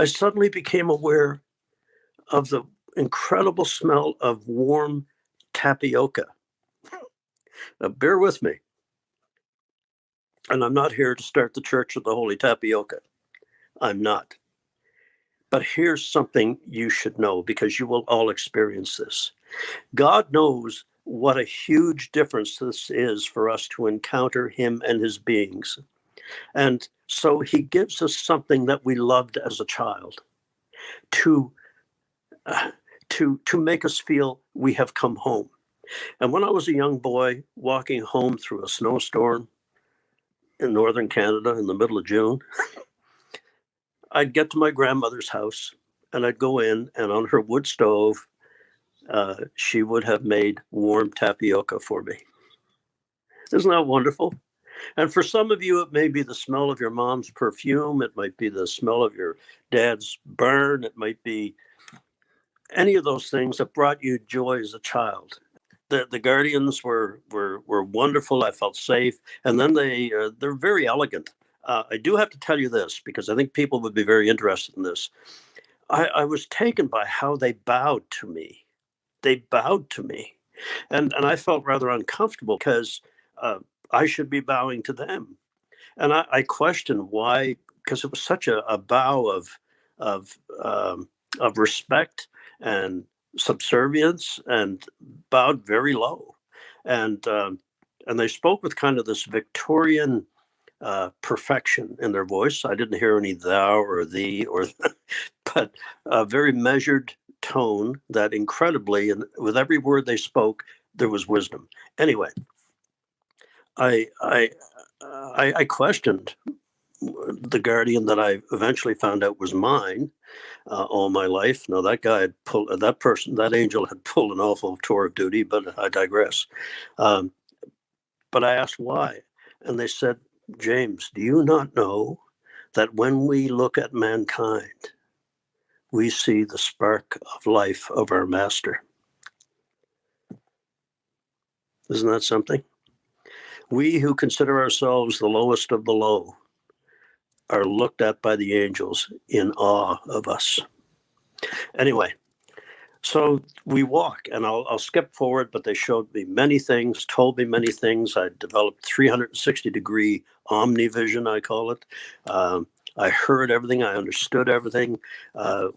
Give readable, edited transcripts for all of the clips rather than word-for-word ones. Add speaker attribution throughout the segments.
Speaker 1: I suddenly became aware of the incredible smell of warm tapioca. Now, bear with me. And I'm not here to start the Church of the Holy Tapioca. I'm not. But here's something you should know, because you will all experience this. God knows what a huge difference this is for us to encounter him and his beings. And so he gives us something that we loved as a child to make us feel we have come home. And when I was a young boy walking home through a snowstorm in northern Canada in the middle of June, I'd get to my grandmother's house and I'd go in, and on her wood stove, she would have made warm tapioca for me. Isn't that wonderful? And for some of you, it may be the smell of your mom's perfume. It might be the smell of your dad's burn. It might be any of those things that brought you joy as a child. The guardians were wonderful. I felt safe. And then they're very elegant. I do have to tell you this, because I think people would be very interested in this. I was taken by how they bowed to me. They bowed to me. And I felt rather uncomfortable, because I should be bowing to them. And I questioned why, because it was such a bow of respect and subservience, and bowed very low. And they spoke with kind of this Victorian perfection in their voice. I didn't hear any thou or thee, but a very measured tone that incredibly, and with every word they spoke, there was wisdom. Anyway, I questioned the guardian that I eventually found out was mine all my life. Now, that angel had pulled an awful tour of duty, but I digress. But I asked why, and they said, James, do you not know that when we look at mankind, we see the spark of life of our master? Isn't that something? We who consider ourselves the lowest of the low are looked at by the angels in awe of us. Anyway, so we walk, and I'll skip forward, but they showed me many things, told me many things. I developed 360-degree omnivision, I call it. I heard everything. I understood everything. The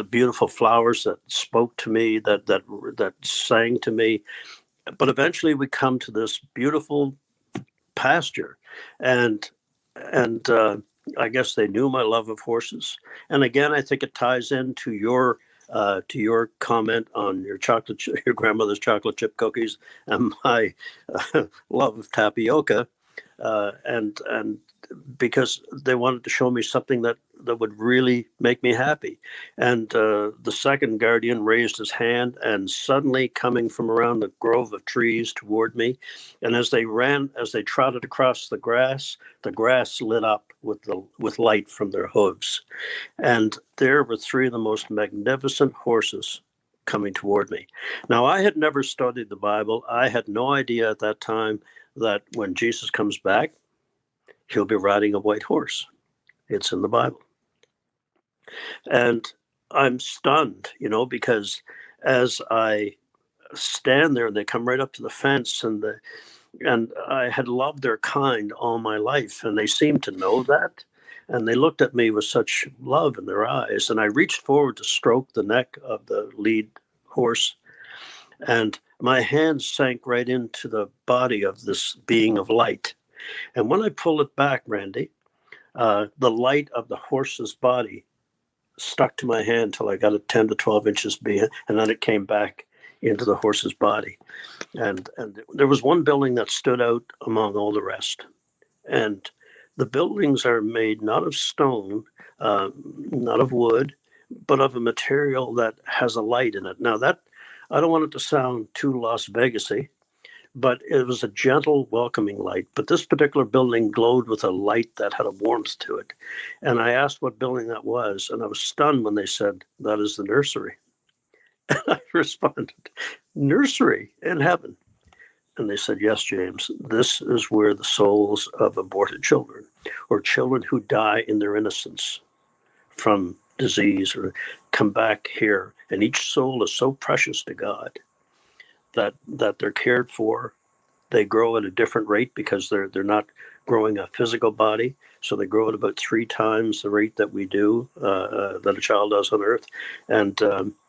Speaker 1: beautiful flowers that spoke to me, that sang to me. But eventually we come to this beautiful pasture, and I guess they knew my love of horses. And again, I think it ties into your comment on your grandmother's chocolate chip cookies and my love of tapioca, and because they wanted to show me something that would really make me happy. And the second guardian raised his hand, and suddenly, coming from around the grove of trees toward me, and as they trotted across the grass lit up with light from their hooves. And there were three of the most magnificent horses coming toward me. Now, I had never studied the Bible. I had no idea at that time that when Jesus comes back, he'll be riding a white horse. It's in the Bible. And I'm stunned, because as I stand there, and they come right up to the fence, and I had loved their kind all my life, and they seemed to know that. And they looked at me with such love in their eyes. And I reached forward to stroke the neck of the lead horse, and my hand sank right into the body of this being of light. And when I pulled it back, Randy, the light of the horse's body stuck to my hand till I got it 10 to 12 inches behind, and then it came back into the horse's body. And there was one building that stood out among all the rest. And the buildings are made not of stone, not of wood, but of a material that has a light in it. Now, that, I don't want it to sound too Las Vegas-y, but it was a gentle, welcoming light. But this particular building glowed with a light that had a warmth to it. And I asked what building that was, and I was stunned when they said, that is the nursery. And I responded, nursery in heaven? And they said, yes, James, this is where the souls of aborted children, or children who die in their innocence from disease or come back here. And each soul is so precious to God that they're cared for. They grow at a different rate because they're not growing a physical body. So they grow at about 3 times the rate that we do, that a child does on Earth. And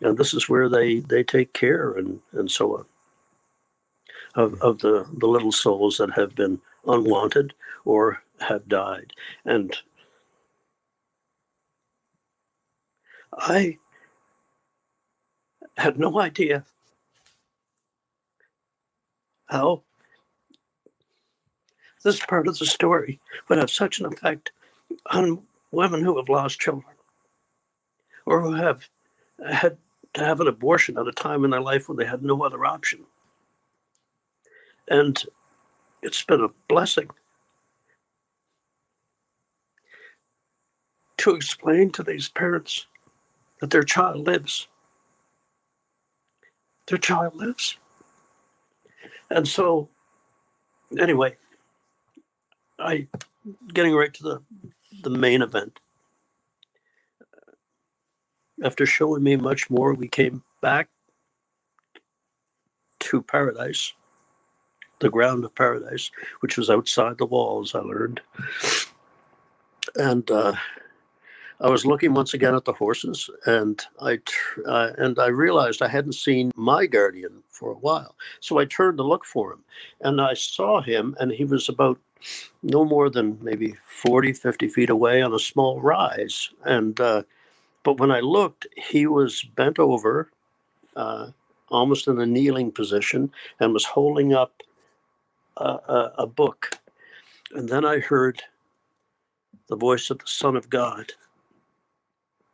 Speaker 1: this is where they take care and so on of the little souls that have been unwanted or have died. And I had no idea how this part of the story would have such an effect on women who have lost children or who have had to have an abortion at a time in their life when they had no other option. And it's been a blessing to explain to these parents that their child lives. Their child lives. And so, anyway, getting right to the main event. After showing me much more, we came back to paradise, the ground of paradise, which was outside the walls, I learned. And I was looking once again at the horses, and I realized I hadn't seen my guardian for a while. So I turned to look for him, and I saw him, and he was about no more than maybe 40, 50 feet away on a small rise. And but when I looked, he was bent over, almost in a kneeling position, and was holding up a book. And then I heard the voice of the Son of God.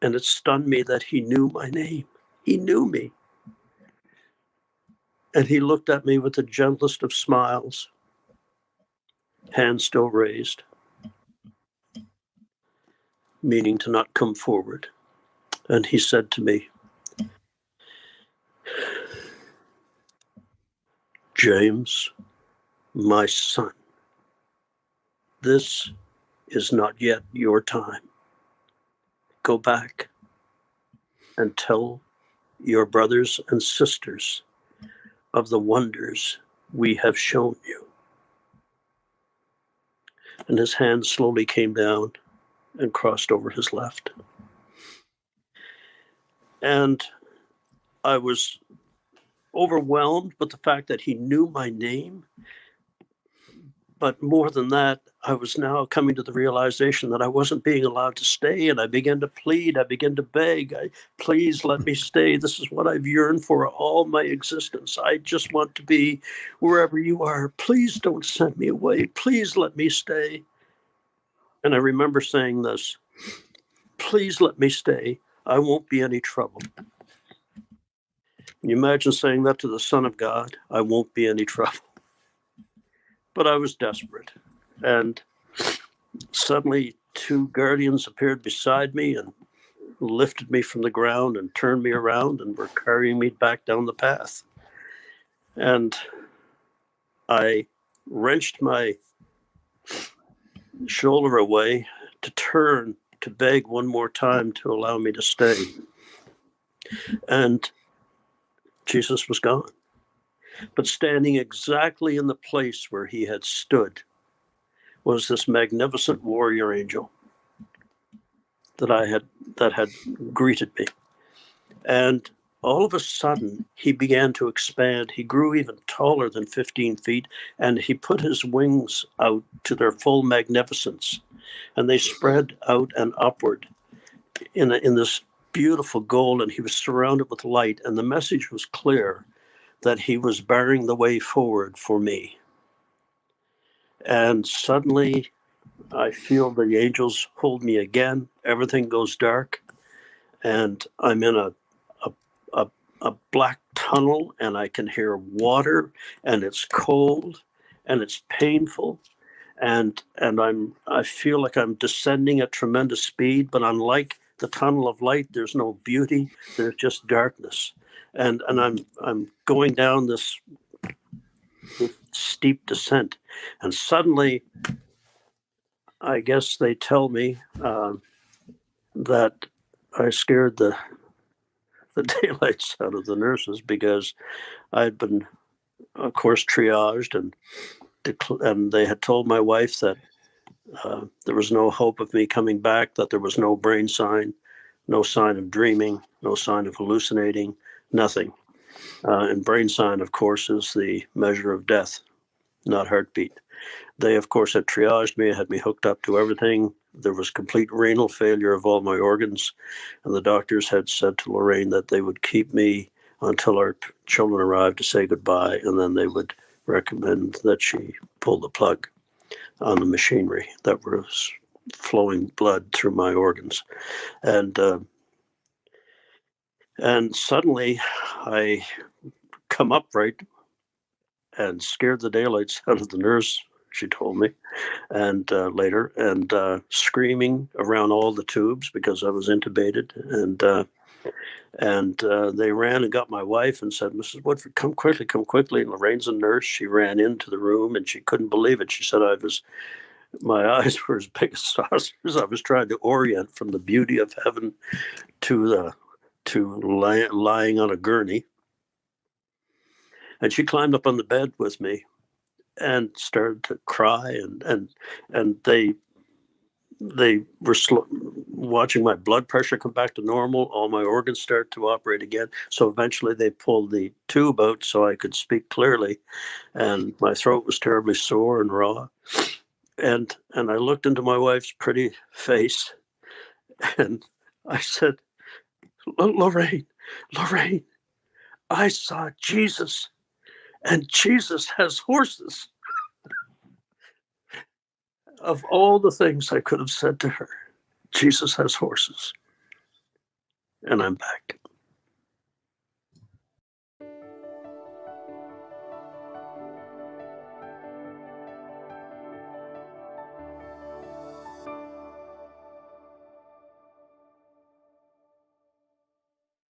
Speaker 1: And it stunned me that he knew my name. He knew me. And he looked at me with the gentlest of smiles, hand still raised, meaning to not come forward. And he said to me, James, my son, this is not yet your time. Go back and tell your brothers and sisters of the wonders we have shown you. And his hand slowly came down and crossed over his left. And I was overwhelmed with the fact that he knew my name. But more than that, I was now coming to the realization that I wasn't being allowed to stay. And I began to plead. I began to beg. Please let me stay. This is what I've yearned for all my existence. I just want to be wherever you are. Please don't send me away. Please let me stay. And I remember saying this, please let me stay. I won't be any trouble. Can you imagine saying that to the Son of God? I won't be any trouble. But I was desperate. And suddenly 2 guardians appeared beside me and lifted me from the ground and turned me around and were carrying me back down the path. And I wrenched my shoulder away to turn to beg one more time to allow me to stay. And Jesus was gone. But standing exactly in the place where he had stood was this magnificent warrior angel that had greeted me. And all of a sudden, he began to expand. He grew even taller than 15 feet, and he put his wings out to their full magnificence. And they spread out and upward in this beautiful gold, and he was surrounded with light. And the message was clear that he was barring the way forward for me. And suddenly, I feel the angels hold me again. Everything goes dark, and I'm in a black tunnel, and I can hear water, and it's cold, and it's painful, and I feel like I'm descending at tremendous speed. But unlike the tunnel of light, there's no beauty. There's just darkness, and I'm going down this steep descent, and suddenly, I guess they tell me that I scared the daylights out of the nurses because I had been, of course, triaged, and they had told my wife that there was no hope of me coming back, that there was no brain sign, no sign of dreaming, no sign of hallucinating, nothing. And brain sign, of course, is the measure of death, not heartbeat. They, of course, had triaged me, had me hooked up to everything. There was complete renal failure of all my organs. And the doctors had said to Lorraine that they would keep me until our children arrived to say goodbye, and then they would recommend that she pull the plug on the machinery that was flowing blood through my organs. And suddenly I come upright and scared the daylights out of the nurse, she told me, and later, and screaming around all the tubes because I was intubated. And they ran and got my wife and said, "Mrs. Woodford, come quickly, come quickly." And Lorraine's a nurse. She ran into the room and she couldn't believe it. She said, my eyes were as big as saucers. I was trying to orient from the beauty of heaven to lying on a gurney. And she climbed up on the bed with me and started to cry, and they were watching my blood pressure come back to normal. All my organs start to operate again. So eventually they pulled the tube out so I could speak clearly, and my throat was terribly sore and raw. And I looked into my wife's pretty face, and I said, Lorraine, I saw Jesus, and Jesus has horses." Of all the things I could have said to her, Jesus has horses. And I'm back.